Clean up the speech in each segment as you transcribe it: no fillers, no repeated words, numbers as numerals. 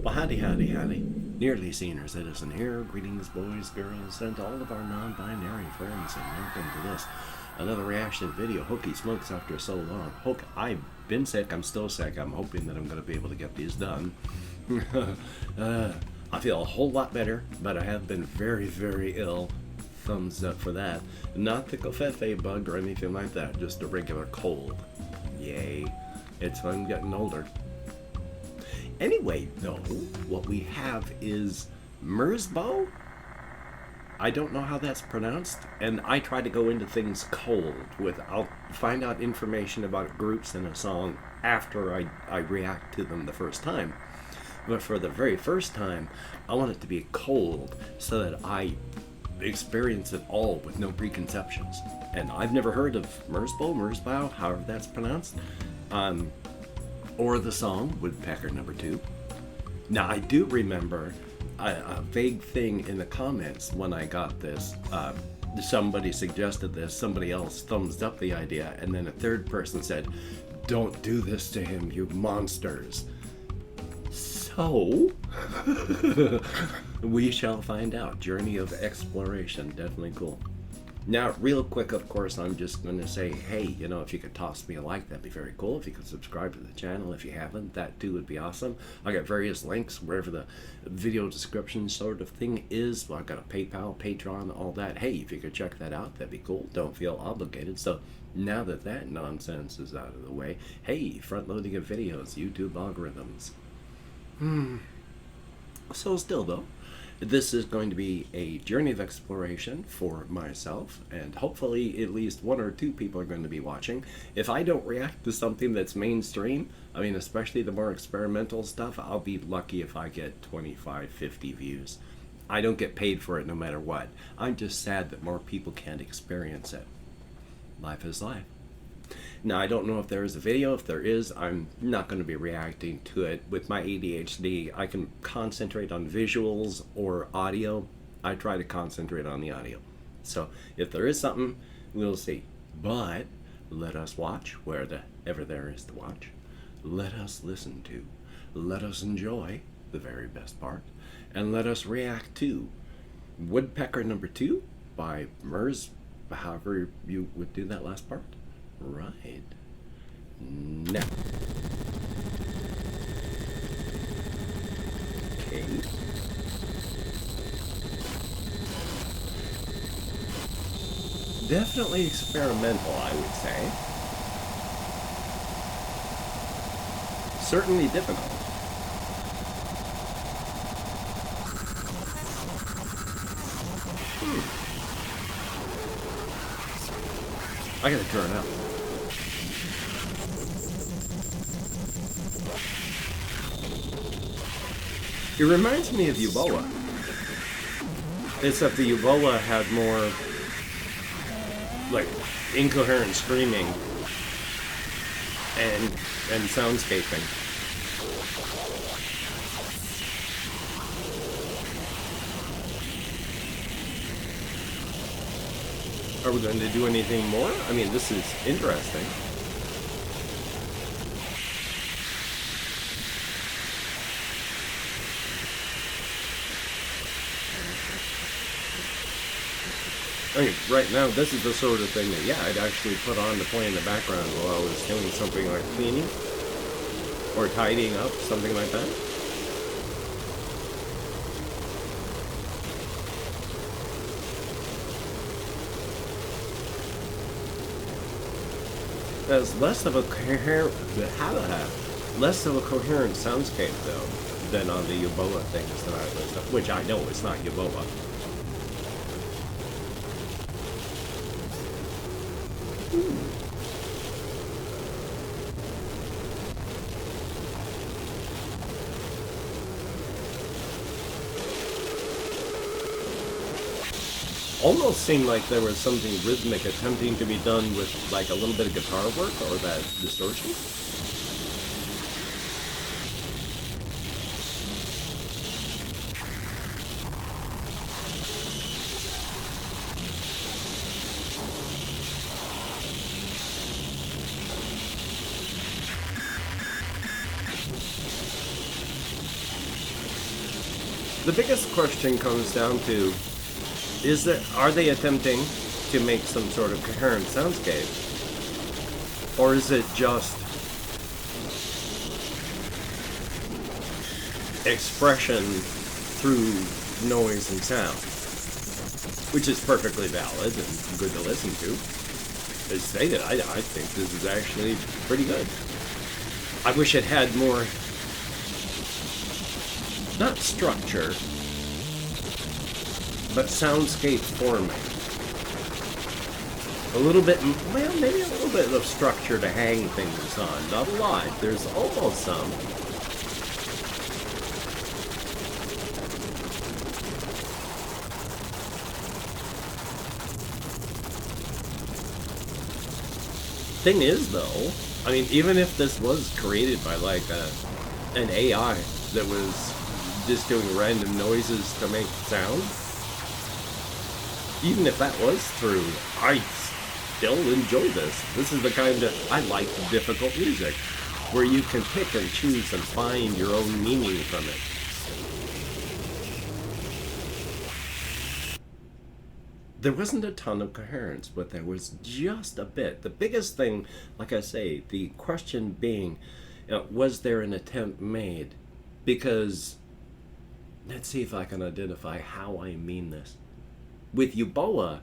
Well, howdy, howdy, howdy. Nearly Senior Citizen here. Greetings, boys, girls, and all of our non-binary friends, and welcome to this another reaction video. Hokey smokes after so long. I've been sick. I'm still sick. I'm hoping that I'm going to be able to get these done. I feel a whole lot better, but I have been very, very ill. Thumbs up for that. Not the covfefe bug or anything like that. Just a regular cold. Yay. It's fun getting older. Anyway, though, what we have is Merzbow. I don't know how that's pronounced, and I try to go into things cold. I'll find out information about groups in a song after I react to them the first time. But for the very first time, I want it to be cold so that I experience it all with no preconceptions. And I've never heard of Merzbow, however that's pronounced. Or the song, Woodpecker number 2. Now, I do remember a vague thing in the comments when I got this. Somebody suggested this, somebody else thumbs up the idea, and then a third person said, "Don't do this to him, you monsters." So, we shall find out. Journey of exploration, definitely cool. Now, real quick, of course, I'm just going to say, hey, if you could toss me a like, that'd be very cool. If you could subscribe to the channel, if you haven't, that too would be awesome. I got various links wherever the video description sort of thing is. Well, I got a PayPal, Patreon, all that. Hey, if you could check that out, that'd be cool. Don't feel obligated. So now that that nonsense is out of the way, hey, front loading of videos, YouTube algorithms. So still, though, this is going to be a journey of exploration for myself, and hopefully at least 1 or 2 people are going to be watching. If I don't react to something that's mainstream, especially the more experimental stuff, I'll be lucky if I get 25, 50 views. I don't get paid for it no matter what. I'm just sad that more people can't experience it. Life is life. Now, I don't know if there is a video. If there is, I'm not going to be reacting to it. With my ADHD, I can concentrate on visuals or audio. I try to concentrate on the audio. So if there is something, we'll see. But let us watch wherever there is to watch. Let us listen to. Let us enjoy the very best part. And let us react to Woodpecker number 2 by Merzbow, however you would do that last part. Right now. Okay. Definitely experimental, I would say. Certainly difficult. I gotta turn up. It reminds me of YA. Except the YA had more, like, incoherent screaming and soundscaping. Are we going to do anything more? This is interesting. Right now, this is the sort of thing that, I'd actually put on to play in the background while I was doing something like cleaning or tidying up, something like that. There's less of a coherent soundscape, though, than on the YA things that I list up, which I know is not YA. Almost seemed like there was something rhythmic attempting to be done with like a little bit of guitar work or that distortion. The biggest question comes down to, are they attempting to make some sort of coherent soundscape? Or is it just expression through noise and sound? Which is perfectly valid and good to listen to. As stated, I think this is actually pretty good. I wish it had more, not structure, but soundscape forming. A little bit, well, maybe a little bit of structure to hang things on. Not a lot. There's almost some. Thing is, though, I mean, even if this was created by like an AI that was just doing random noises to make sound, even if that was true, I still enjoy this. This is the kind of, I like difficult music, where you can pick and choose and find your own meaning from it. There wasn't a ton of coherence, but there was just a bit. The biggest thing, like I say, the question being, was there an attempt made? Because, let's see if I can identify how I mean this. With YA BOI,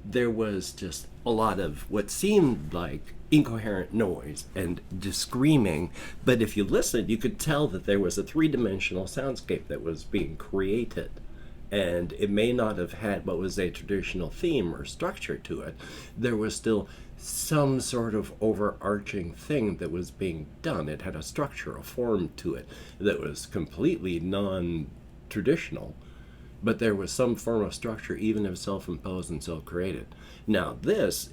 there was just a lot of what seemed like incoherent noise and just screaming, but if you listened, you could tell that there was a three-dimensional soundscape that was being created. And it may not have had what was a traditional theme or structure to it. There was still some sort of overarching thing that was being done. It had a structure, a form to it that was completely non-traditional, but there was some form of structure, even if self-imposed and self-created. Now this,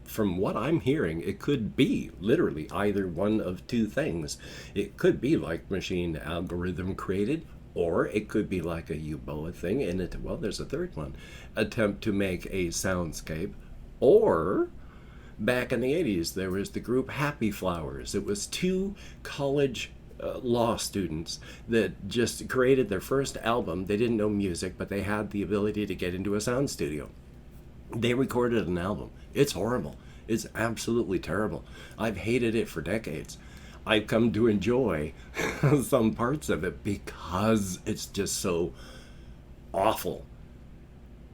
from what I'm hearing, it could be literally either one of two things. It could be like machine algorithm created, or it could be like a YA BOI thing, and there's a third one, attempt to make a soundscape. Or, back in the 80s, there was the group Happy Flowers. It was two college law students that just created their first album. They didn't know music, but they had the ability to get into a sound studio. They recorded an album. It's horrible. It's absolutely terrible. I've hated it for decades. I've come to enjoy some parts of it because it's just so awful.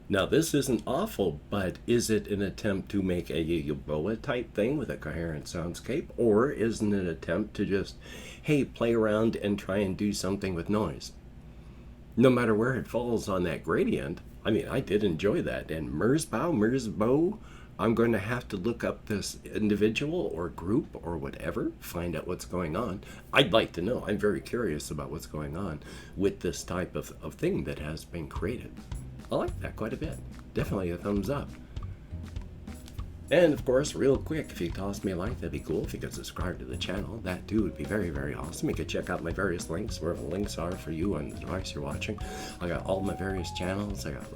Now, this isn't awful, but is it an attempt to make a YA BOI type thing with a coherent soundscape? Or isn't it an attempt to just, hey, play around and try and do something with noise? No matter where it falls on that gradient, I mean, I did enjoy that. And Merzbow, I'm going to have to look up this individual or group or whatever, find out what's going on. I'd like to know. I'm very curious about what's going on with this type of thing that has been created. I like that quite a bit. Definitely a thumbs up. And of course, real quick, if you toss me a like, that'd be cool. If you could subscribe to the channel, that too would be very, very awesome. You could check out my various links, wherever the links are for you on the device you're watching. I got all my various channels. I got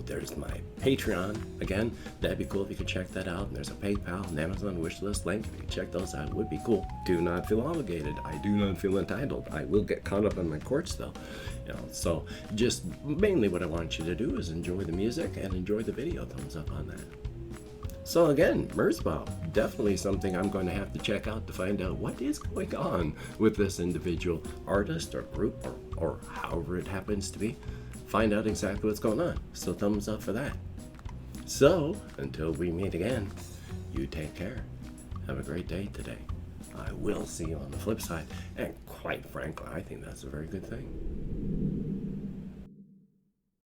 there's my Patreon. Again, that'd be cool if you could check that out. And there's a PayPal and Amazon wishlist link. If you could check those out, it would be cool. Do not feel obligated. I do not feel entitled. I will get caught up in my courts though. So just mainly what I want you to do is enjoy the music and enjoy the video. Thumbs up on that. So again, Merzbow, definitely something I'm going to have to check out to find out what is going on with this individual artist or group or however it happens to be. Find out exactly what's going on. So thumbs up for that. So until we meet again, you take care. Have a great day today. I will see you on the flip side. And quite frankly, I think that's a very good thing.